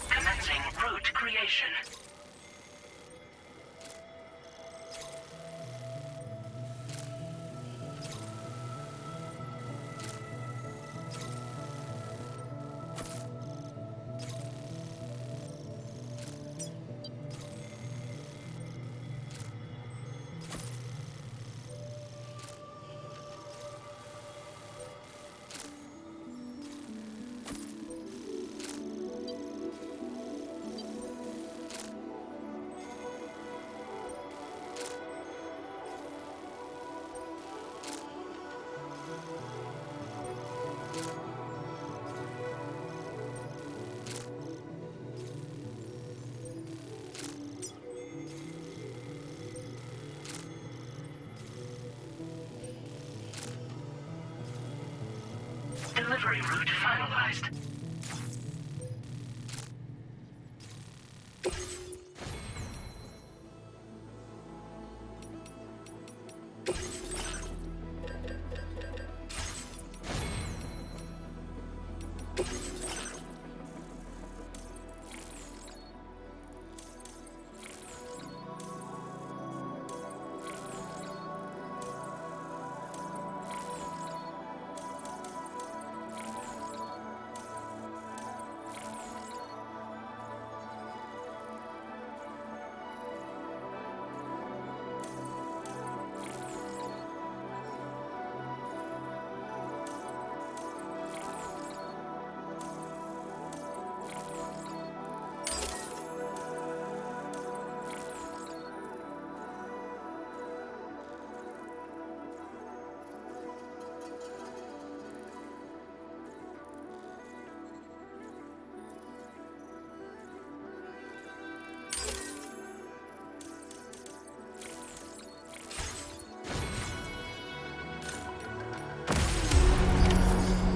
Commencing route creation. Delivery route finalized.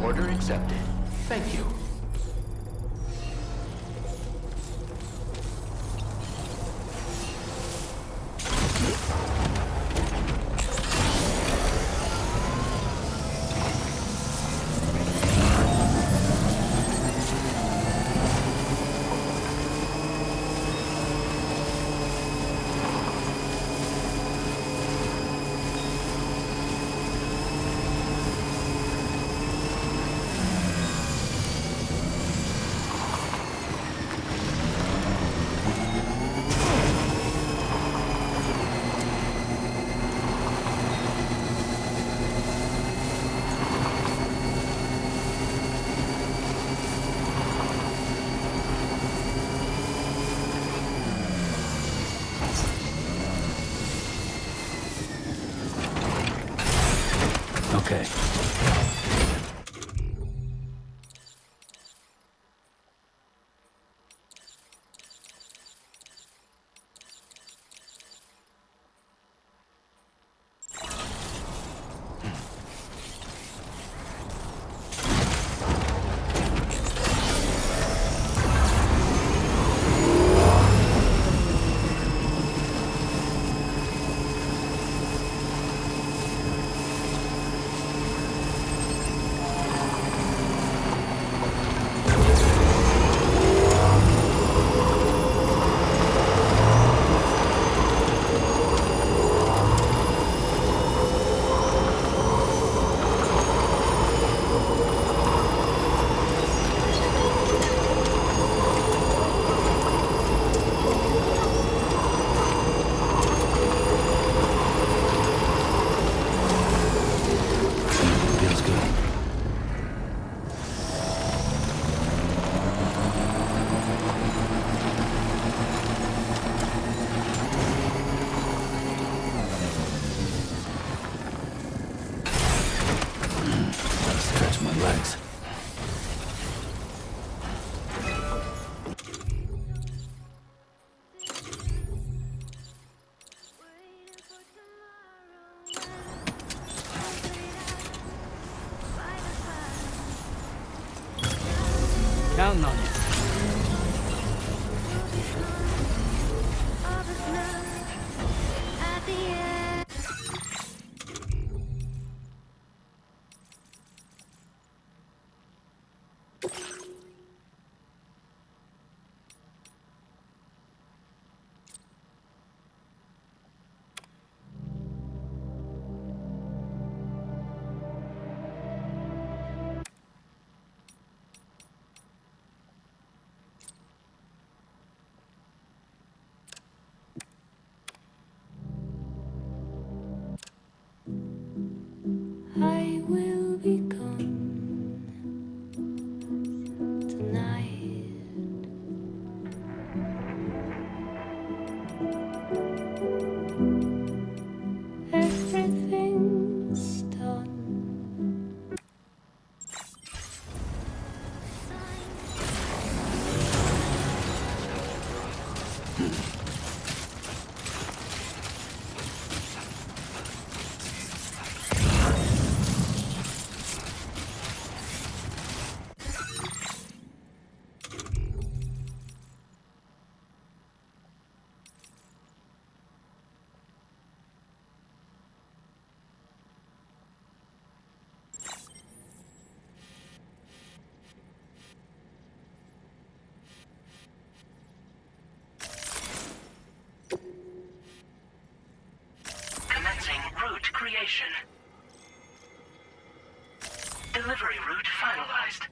Order accepted. Thank you. Okay. creation. Delivery route finalized.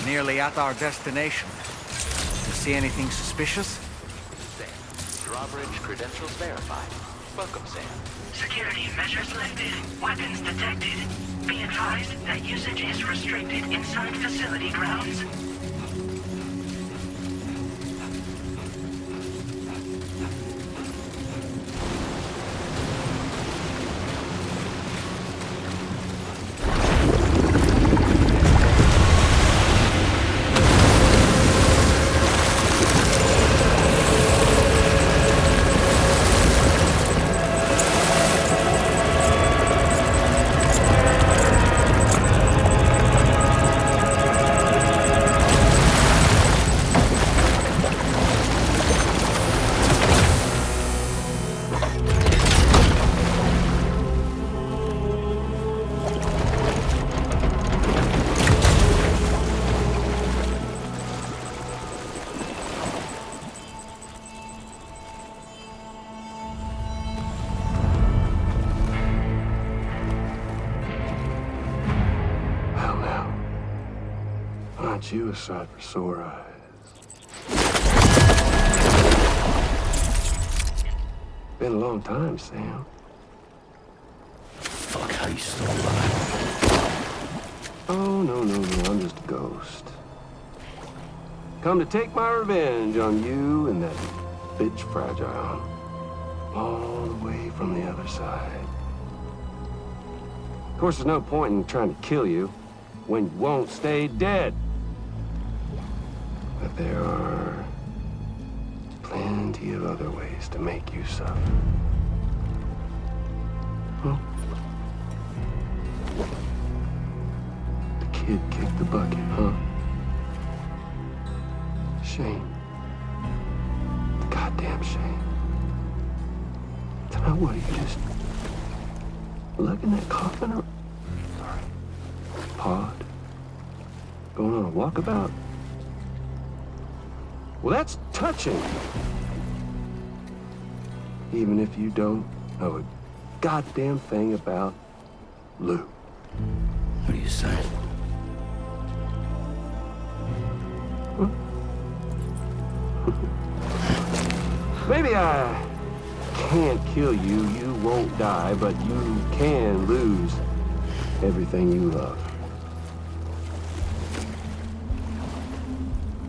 Nearly at our destination. You see anything suspicious? Sam. Drawbridge credentials verified. Welcome, Sam. Security measures lifted. Weapons detected. Be advised that usage is restricted inside facility grounds. Aren't you a sight for sore eyes? Been a long time, Sam. Fuck, how you still alive? Oh, no, I'm just a ghost. Come to take my revenge on you and that bitch Fragile. All the way from the other side. Of course, there's no point in trying to kill you when you won't stay dead. But there are plenty of other ways to make you suffer. Huh? The kid kicked the bucket, huh? Shame. Goddamn shame. Now what, are you just lugging that coffin or pod? Going on a walkabout? Well, that's touching. Even if you don't know a goddamn thing about Lou. What are you saying? Huh? Maybe I can't kill you, you won't die, but you can lose everything you love.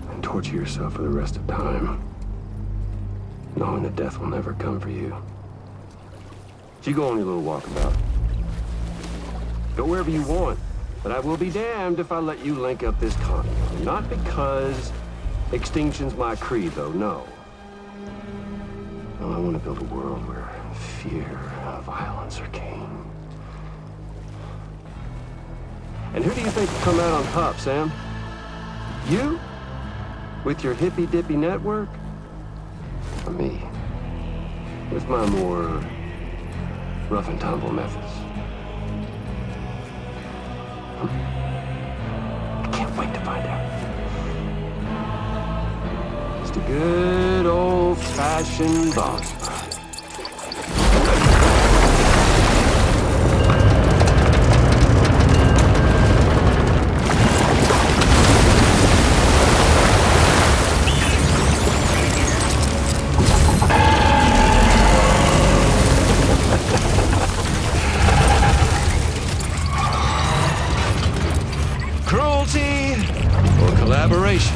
And torture yourself for the rest of time, knowing that death will never come for you. So you go on your little walkabout. Go wherever you want, but I will be damned if I let you link up this continent. Not because extinction's my creed, though, no. No, I want to build a world where fear and violence are king. And who do you think will come out on top, Sam? You? With your hippy-dippy network? Or me? With my more rough and tumble methods? I can't wait to find out. Just a good old-fashioned boss fight. Cruelty or collaboration?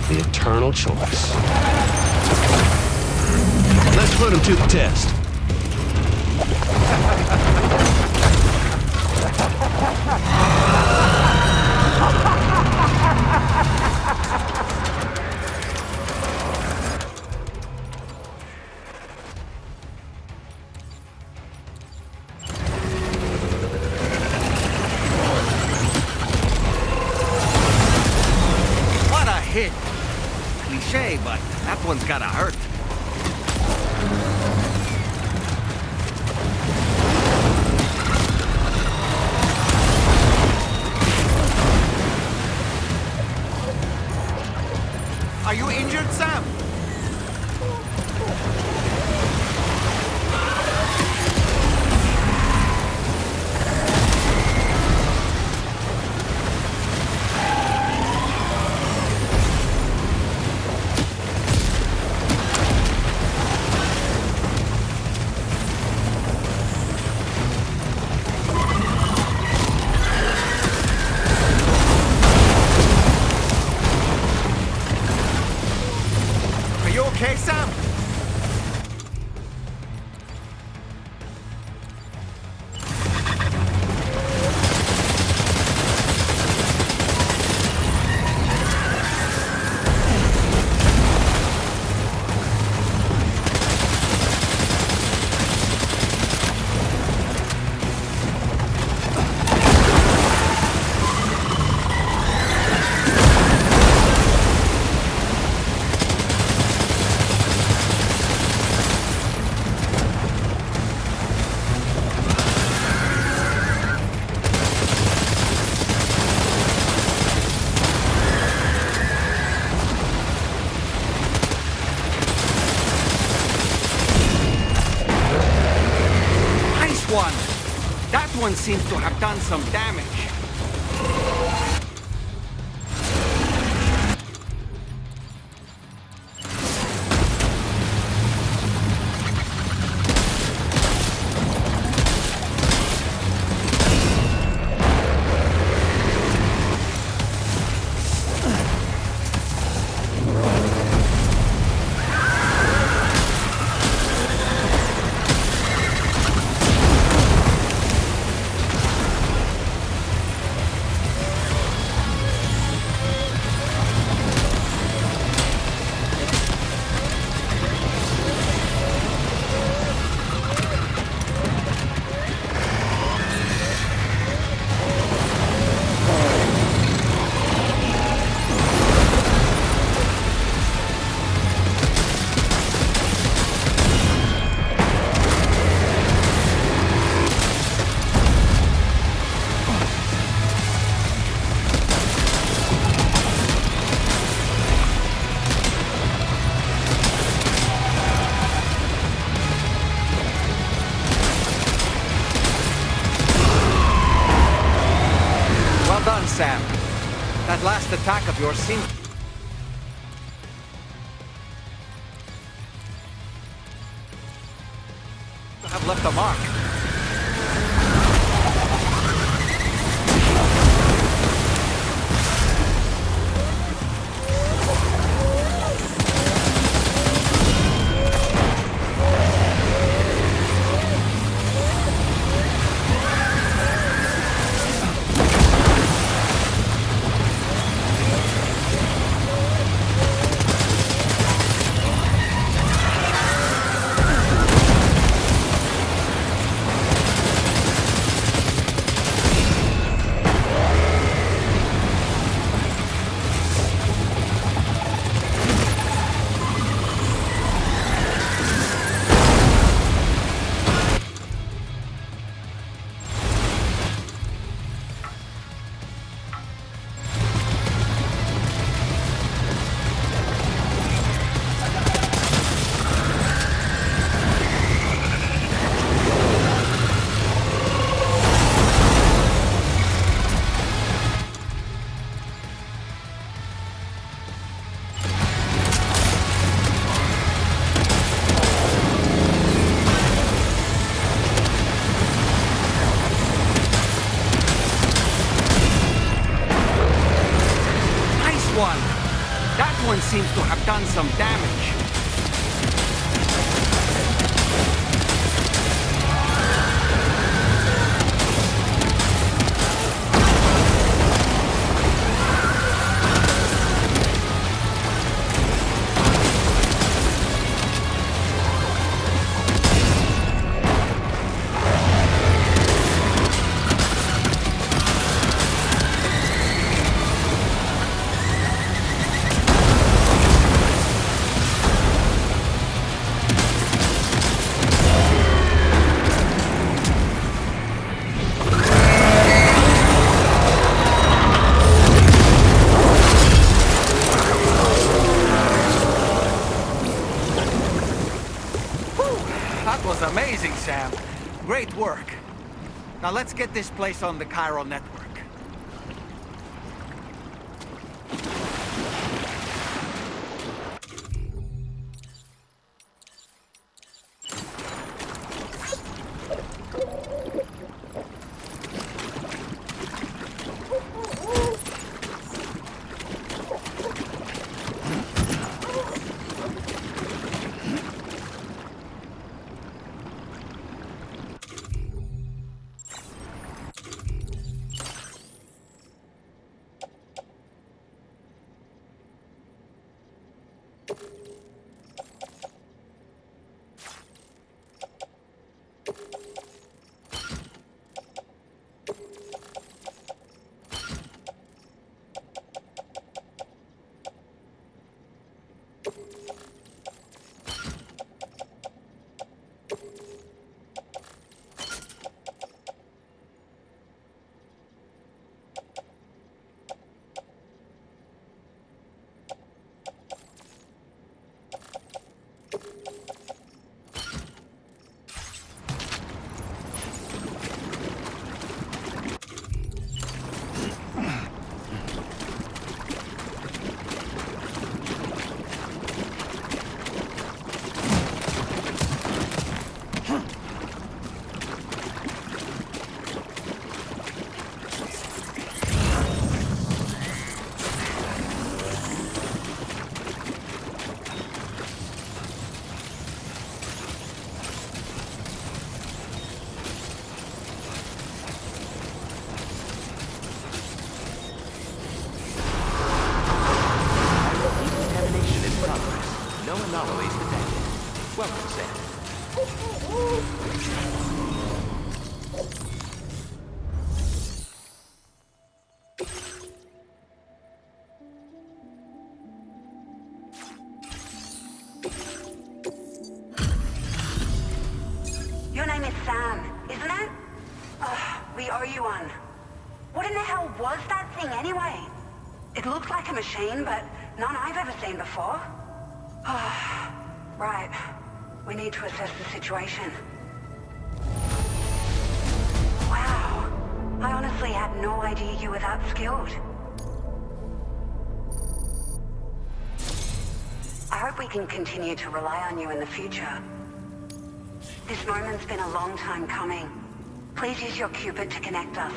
The eternal choice. Let's put him to the test. What a hit! Cliche, but that one's gotta hurt. Are you injured, Sam? Are you okay, Sam? Nice one! That one seems to have done some damage. Well done, Sam. That last attack of yours seems to have left a mark. one! That one seems to have done some damage. That was amazing, Sam. Great work. Now let's get this place on the Chiral network. No anomalies detected. Welcome, Sam. Your name is Sam, isn't it? We owe you one. What in the hell was that thing anyway? It looked like a machine, but none I've ever seen before. Right. We need to assess the situation. Wow. I honestly had no idea you were that skilled. I hope we can continue to rely on you in the future. This moment's been a long time coming. Please use your Cupid to connect us.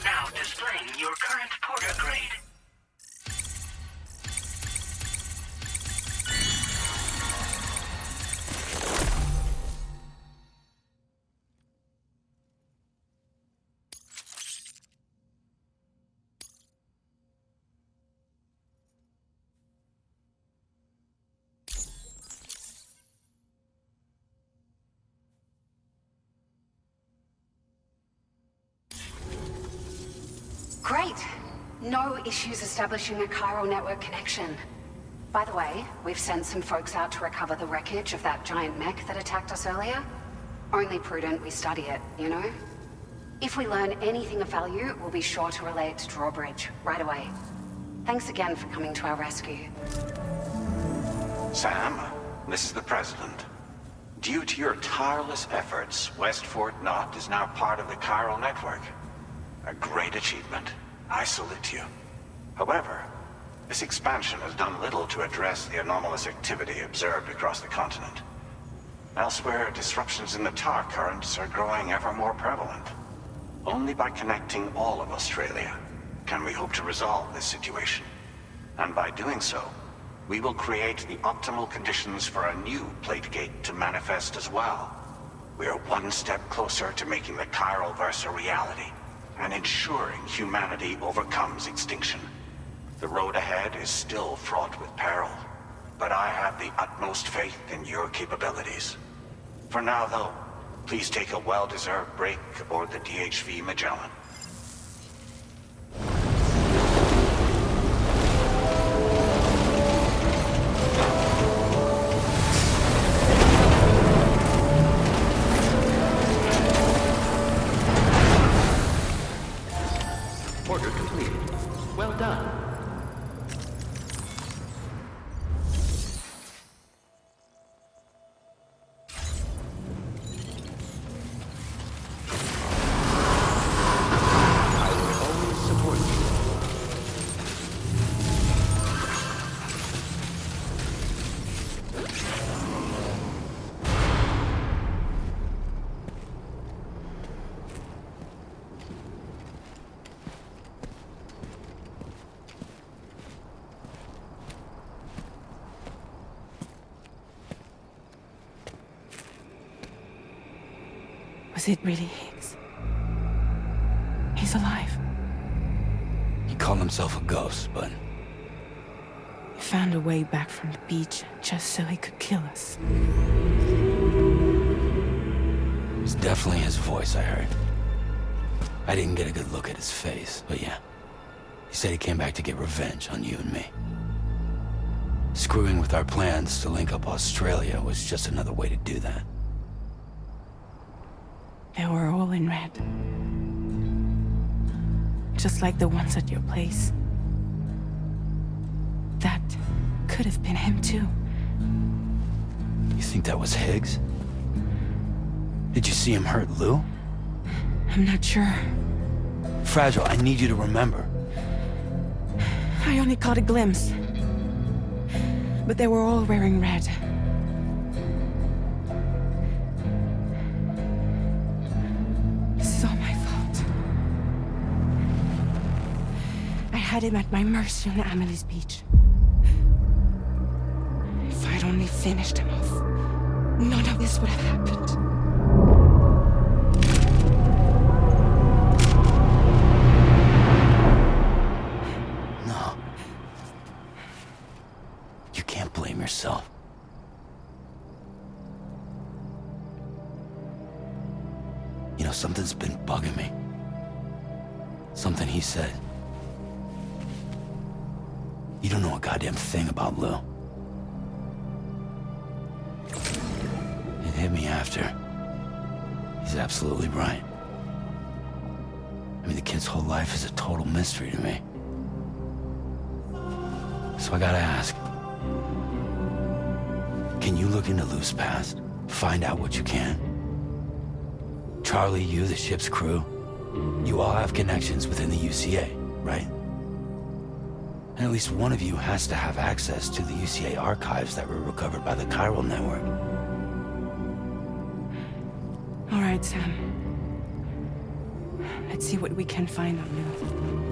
Now displaying your current porter grade. Great. No issues establishing a chiral network connection. By the way, we've sent some folks out to recover the wreckage of that giant mech that attacked us earlier. Only prudent we study it, you know? If we learn anything of value, we'll be sure to relay it to Drawbridge right away. Thanks again for coming to our rescue. Sam, this is the President. Due to your tireless efforts, West Fort Knot is now part of the chiral network. A great achievement. I salute you. However, this expansion has done little to address the anomalous activity observed across the continent. Elsewhere, disruptions in the tar currents are growing ever more prevalent. Only by connecting all of Australia can we hope to resolve this situation. And by doing so, we will create the optimal conditions for a new plate gate to manifest as well. We are one step closer to making the chiral verse a reality, and ensuring humanity overcomes extinction. The road ahead is still fraught with peril, but I have the utmost faith in your capabilities. For now, though, please take a well-deserved break aboard the DHV Magellan. Order completed. Well done. I will always support you. Was it really Higgs? He's alive. He called himself a ghost, but He found a way back from the beach just so he could kill us. it was definitely his voice I heard. I didn't get a good look at his face, but yeah. He said he came back to get revenge on you and me. Screwing with our plans to link up Australia was just another way to do that. They were all in red. Just like the ones at your place. That could have been him too. You think that was Higgs? Did you see him hurt Lou? I'm not sure. Fragile, I need you to remember. I only caught a glimpse. But they were all wearing red. This is all my fault. I had him at my mercy on Amelie's beach. If I'd only finished him off, none of this would have happened. No. You can't blame yourself. You know, something's been bugging me. Something he said. You don't know a goddamn thing about Lou. It hit me after. He's absolutely right. I mean, the kid's whole life is a total mystery to me. So I gotta ask. Can you look into Lou's past? Find out what you can? Charlie, you, the ship's crew, you all have connections within the UCA, right? And at least one of you has to have access to the UCA archives that were recovered by the chiral network. All right, Sam. Let's see what we can find on Lou.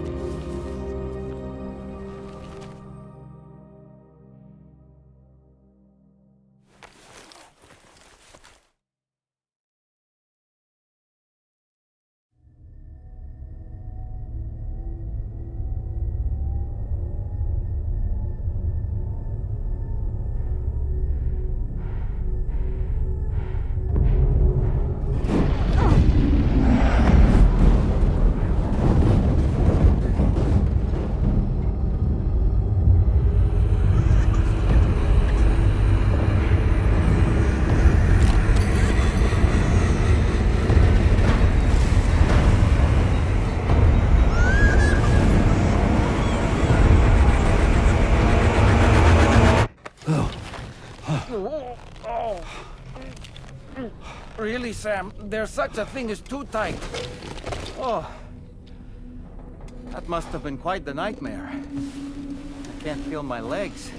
Sam. There's such a thing as too tight. Oh. That must have been quite the nightmare. I can't feel my legs.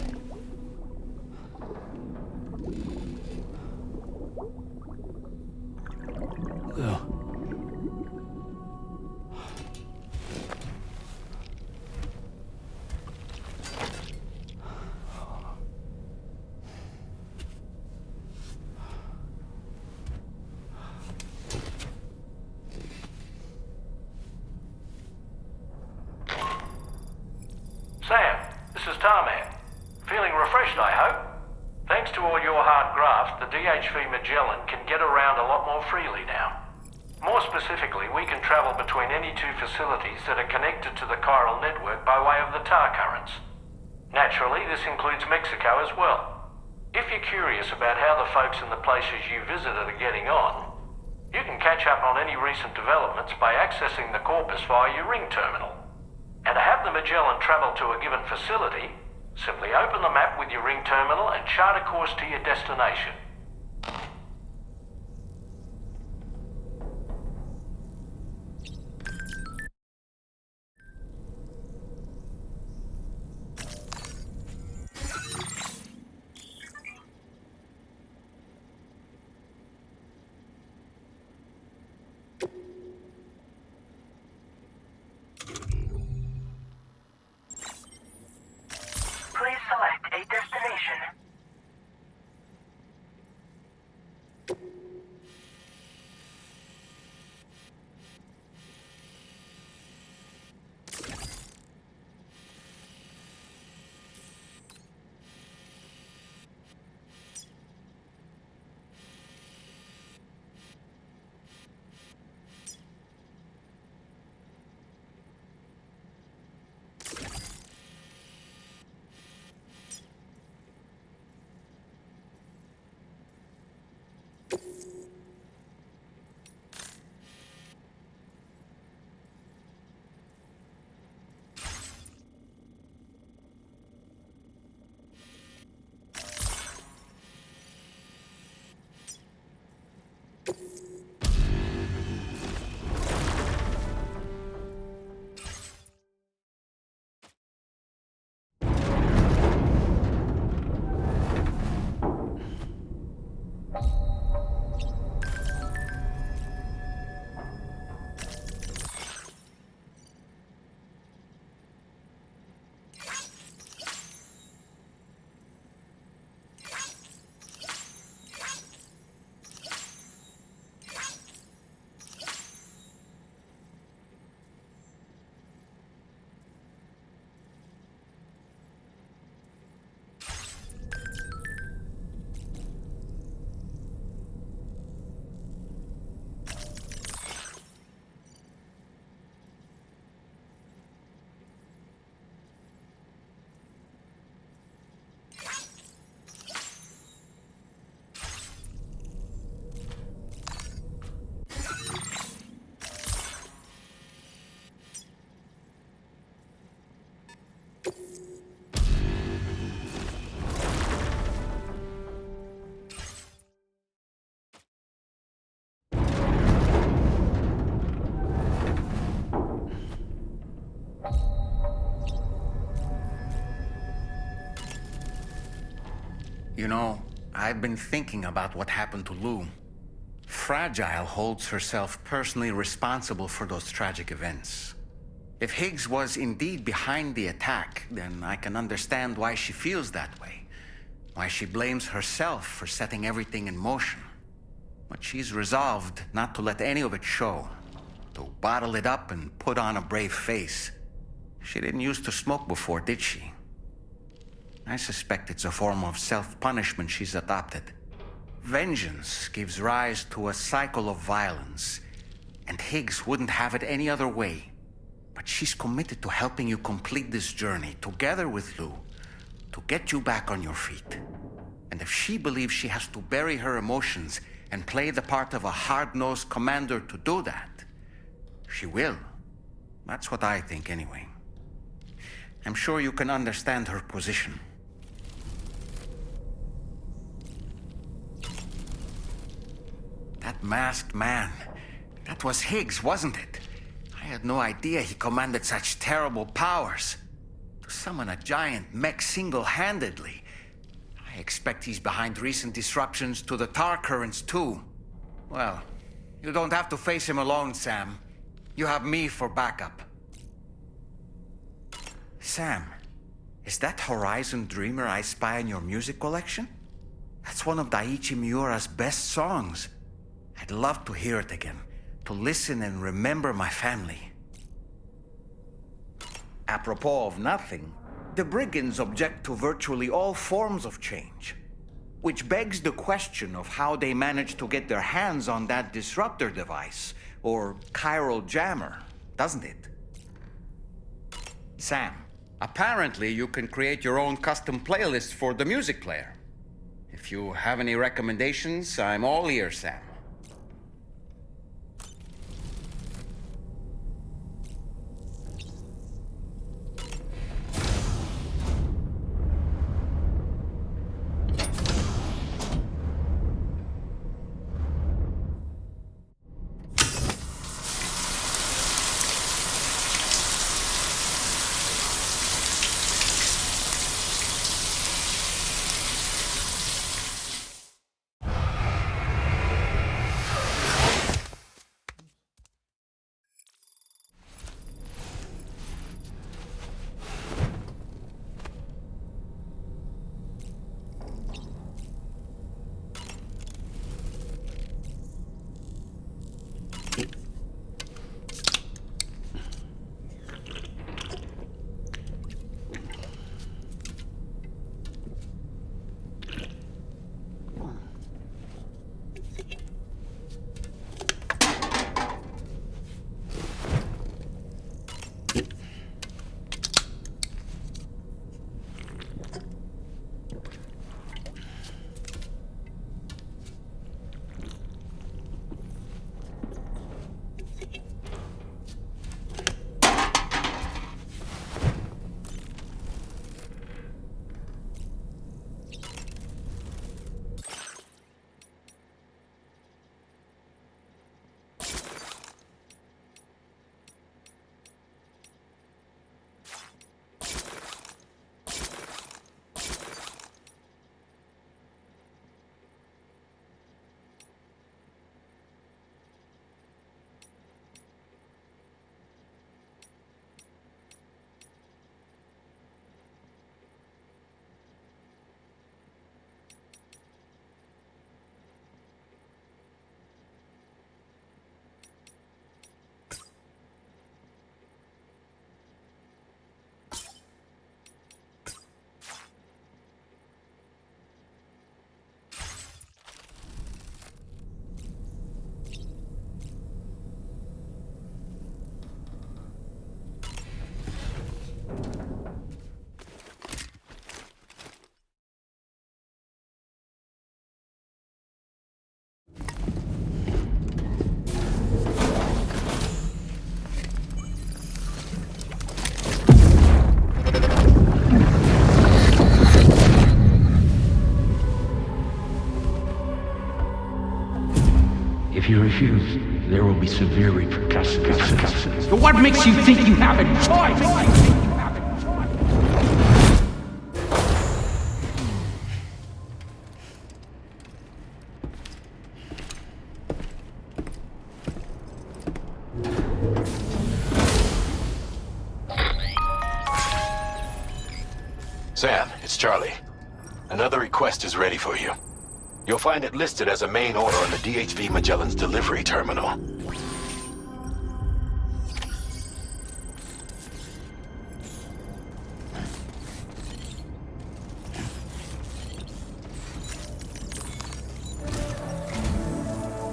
Lou. Sam, this is Tarman. Feeling refreshed, I hope? Thanks to all your hard graft, the DHV Magellan can get around a lot more freely now. More specifically, we can travel between any two facilities that are connected to the chiral network by way of the tar currents. Naturally, this includes Mexico as well. If you're curious about how the folks in the places you visited are getting on, you can catch up on any recent developments by accessing the Corpus via your ring terminal. And to have the Magellan travel to a given facility, simply open the map with your ring terminal and chart a course to your destination. Please select a destination. You know, I've been thinking about what happened to Lou. Fragile holds herself personally responsible for those tragic events. If Higgs was indeed behind the attack, then I can understand why she feels that way. Why she blames herself for setting everything in motion. But she's resolved not to let any of it show. To bottle it up and put on a brave face. She didn't used to smoke before, did she? I suspect it's a form of self-punishment she's adopted. Vengeance gives rise to a cycle of violence, and Higgs wouldn't have it any other way. But she's committed to helping you complete this journey, together with Lou, to get you back on your feet. And if she believes she has to bury her emotions and play the part of a hard-nosed commander to do that, she will. That's what I think, anyway. I'm sure you can understand her position. That masked man. That was Higgs, wasn't it? I had no idea he commanded such terrible powers. To summon a giant mech single-handedly. I expect he's behind recent disruptions to the tar currents, too. Well, you don't have to face him alone, Sam. You have me for backup. Sam, is that Horizon Dreamer I spy in your music collection? That's one of Daiichi Miura's best songs. I'd love to hear it again, to listen and remember my family. Apropos of nothing, the brigands object to virtually all forms of change. Which begs the question of how they managed to get their hands on that disruptor device, or chiral jammer, doesn't it? Sam, apparently you can create your own custom playlist for the music player. If you have any recommendations, I'm all ears, Sam. If you refuse, there will be severe repercussions. But what makes you think you have a choice? Sam, it's Charlie. Another request is ready for you. You'll find it listed as a main order on the DHV Magellan's delivery terminal.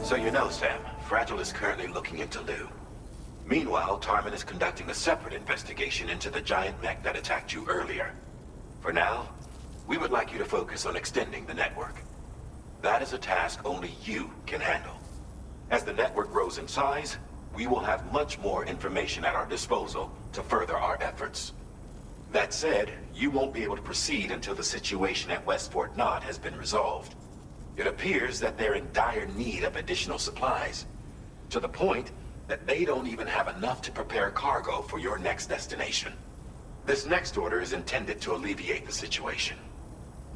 So you know, Sam, Fragile is currently looking into Lou. Meanwhile, Tarman is conducting a separate investigation into the giant mech that attacked you earlier. For now, we would like you to focus on extending the network. That is a task only you can handle. As the network grows in size, we will have much more information at our disposal to further our efforts. That said, you won't be able to proceed until the situation at West Fort Knott has been resolved. It appears that they're in dire need of additional supplies, to the point that they don't even have enough to prepare cargo for your next destination. This next order is intended to alleviate the situation.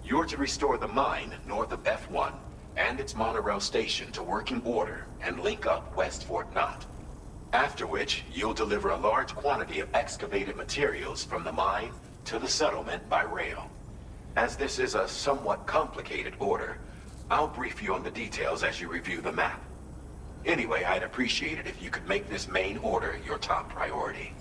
You're to restore the mine north of F1 and its monorail station to working order and link up West Fort Knott. After which, you'll deliver a large quantity of excavated materials from the mine to the settlement by rail. As this is a somewhat complicated order, I'll brief you on the details as you review the map. Anyway, I'd appreciate it if you could make this main order your top priority.